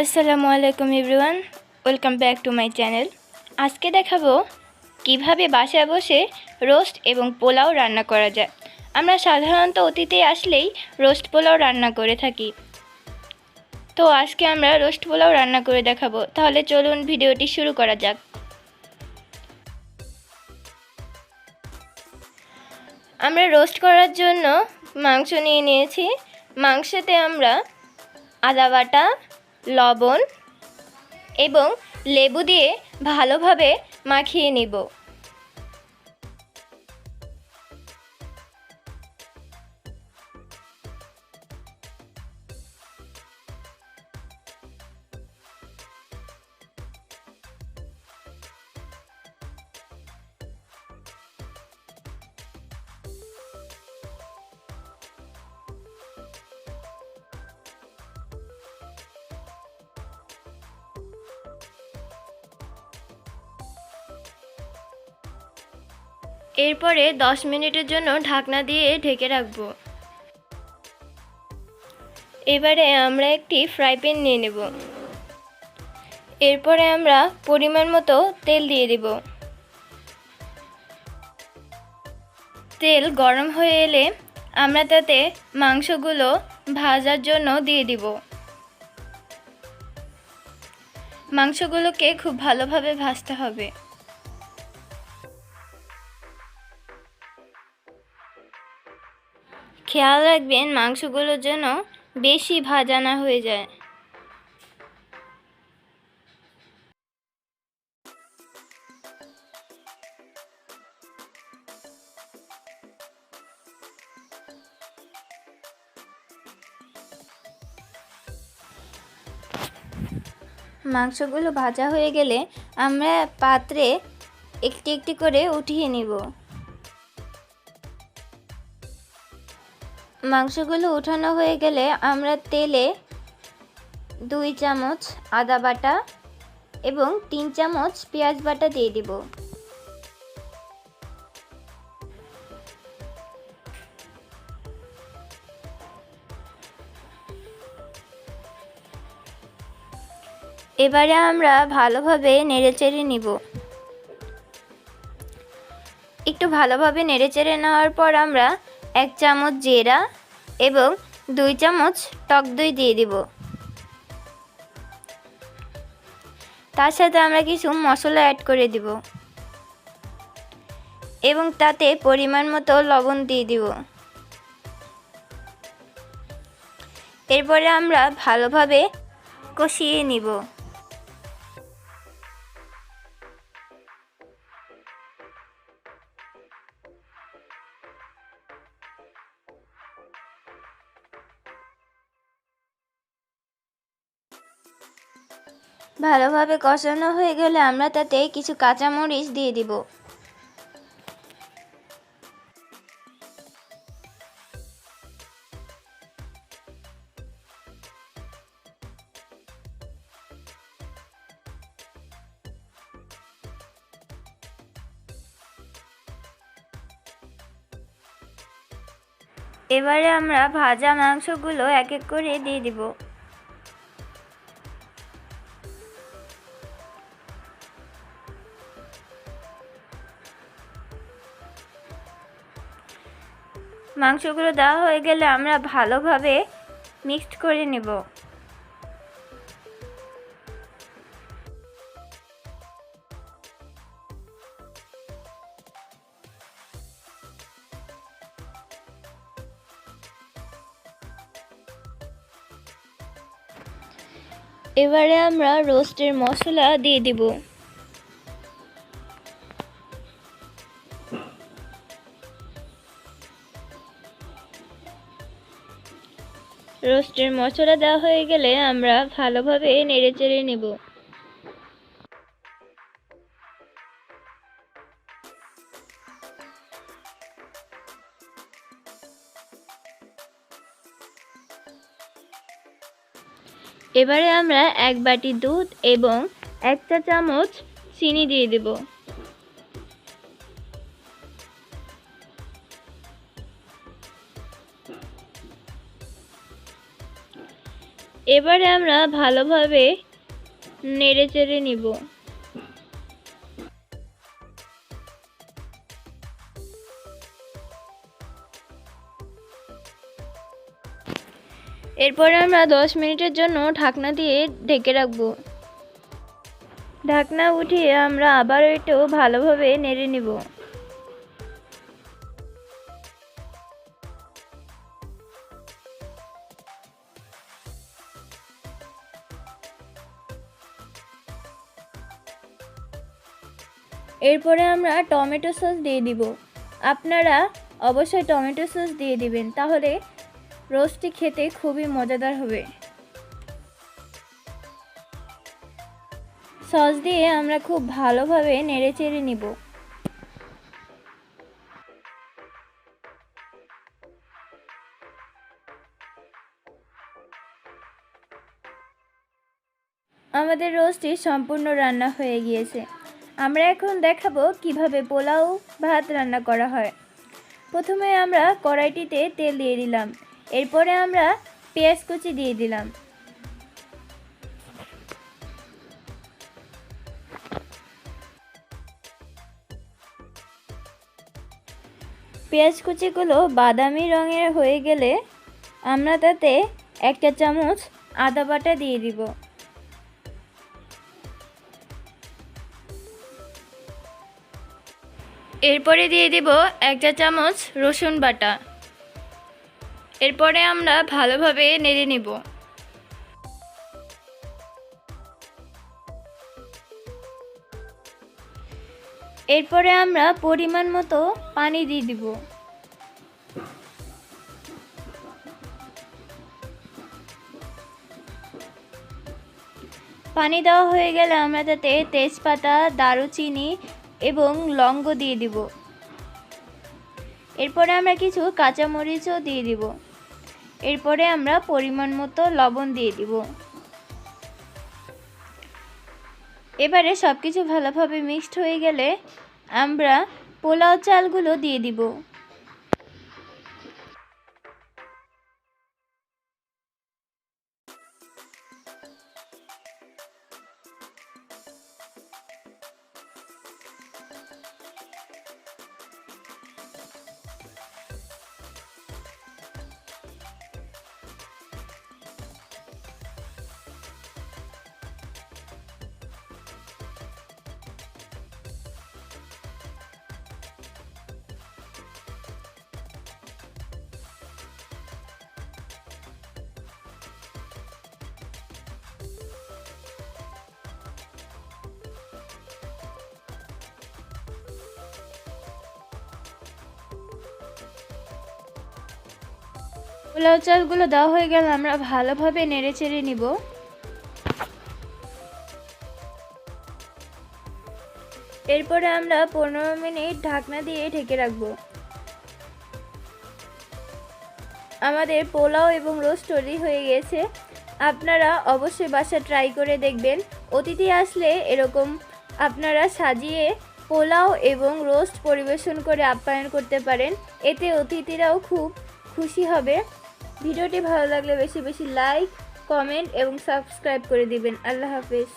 আসসালামু আলাইকুম everyone, welcome back to my channel. আজকে দেখাবো কিভাবে বাসায় বসে রোস্ট এবং পোলাও রান্না করা যায়। আমরা সাধারণত অতিথি আসলেই রোস্ট পোলাও রান্না করে থাকি। তো আজকে আমরা রোস্ট পোলাও রান্না করে দেখাবো। তাহলে চলুন ভিডিওটি শুরু করা যাক। আমরা রোস্ট করার জন্য মাংস নিয়ে নিয়েছি। মাংসতে আমরা আদা বাটা, লবণ এবং লেবু দিয়ে ভালোভাবে মাখিয়ে নিব। এরপরে 10 মিনিটের জন্য ঢাকনা দিয়ে ঢেকে রাখব। এবারে আমরা একটি ফ্রাই প্যান নিয়ে নেব। এরপরে আমরা পরিমাণ মতো তেল দিয়ে দেব। তেল গরম হয়ে এলে আমরা তাতে মাংসগুলো ভাজার জন্য দিয়ে দিব। মাংসগুলোকে খুব ভালোভাবে ভাজতে হবে। খেয়াল রাখবেন মাংসগুলোর যেন বেশি ভাজা না হয়ে যায়। মাংসগুলো ভাজা হয়ে গেলে আমরা পাত্রে একটি একটি করে উঠিয়ে নিব। মাংসগুলো উঠানো হয়ে গেলে আমরা তেলে 2 চামচ আদা বাটা এবং 3 চামচ পেঁয়াজ বাটা দিয়ে দিব। এবারে আমরা ভালোভাবে নেড়েচেড়ে নিব। একটু ভালোভাবে নেড়েচেড়ে নেওয়ার পর আমরা 1 চামচ জিরা এবং 2 চামচ টক দই দিয়ে দিব। তার সাথে আমরা কিছু মশলা অ্যাড করে দিব এবং তাতে পরিমাণ মতো লবণ দিয়ে দিব। এরপরে আমরা ভালোভাবে কষিয়ে নিব। ভালোভাবে কষানো হয়ে গেলে আমরা তাতে কিছু কাঁচামরিচ দিয়ে দিব। এবারে আমরা ভাজা মাংসগুলো এক এক করে দিয়ে দিব। মাংসগুলো দেওয়া হয়ে গেলে আমরা ভালোভাবে মিক্সড করে নেব। এবারে আমরা রোস্টের মশলা দিয়ে দিব। রোস্টের মশলা দেওয়া হয়ে গেলে আমরা ভালোভাবে নেড়েচেড়ে নেব। এবারে আমরা 1 বাটি দুধ এবং 1 চা চামচ চিনি দিয়ে দেব। এবারে আমরা ভালোভাবে নেড়েচেড়ে নিব। এরপরে আমরা 10 মিনিটের জন্য ঢাকনা দিয়ে ঢেকে রাখব। ঢাকনা উঠিয়ে আমরা আবার একটু ভালোভাবে নেড়ে নিব। এরপরে আমরা টমেটো সস দিয়ে দিব। আপনারা অবশ্যই টমেটো সস দিয়ে দিবেন, তাহলে রোস্টটি খেতে খুবই মজাদার হবে। সস দিয়ে আমরা খুব ভালোভাবে নেড়েচেড়ে নিব। আমাদের রোস্টটি সম্পূর্ণ রান্না হয়ে গিয়েছে। আমরা এখন দেখাবো কিভাবে পোলাও ভাত রান্না করা হয়। প্রথমে আমরা কড়াইটিতে তেল দিয়ে দিলাম। এরপরে আমরা পেঁয়াজ কুচি দিয়ে দিলাম। পেঁয়াজ কুচিগুলো বাদামি রঙের হয়ে গেলে আমরা তাতে 1 চামচ আদা বাটা দিয়ে দিব। এরপরে দিয়ে দিব 1 চামচ রসুন বাটা। এরপরে আমরা ভালোভাবে নেড়ে নিব। এরপরে আমরা পরিমাণ মতো পানি দিয়ে দিব। পানি দেওয়া হয়ে গেলে আমরা তাতে তেজপাতা, দারুচিনি এবং লবঙ্গ দিয়ে দিব। এরপরে আমরা কিছু কাঁচামরিচও দিয়ে দিব। এরপরে আমরা পরিমাণ মতো লবণ দিয়ে দিব। এবারে সব কিছু ভালোভাবে মিক্সড হয়ে গেলে আমরা পোলাও চালগুলো দিয়ে দিব। পোলাও চালগুলো দেওয়া হয়ে গেলে আমরা ভালোভাবে নেড়েচেড়ে নিব। এরপরে আমরা 15 মিনিট ঢাকনা দিয়ে ঢেকে রাখব। আমাদের পোলাও এবং রোস্ট তৈরি হয়ে গেছে। আপনারা অবশ্যই বাসায় ট্রাই করে দেখবেন। অতিথি আসলে এরকম আপনারা সাজিয়ে পোলাও এবং রোস্ট পরিবেশন করে আপ্যায়ন করতে পারেন। এতে অতিথিরাও খুব খুশি হবে। ভিডিওটি ভালো লাগলে বেশি বেশি লাইক, কমেন্ট এবং সাবস্ক্রাইব করে দিবেন। আল্লাহ হাফেজ।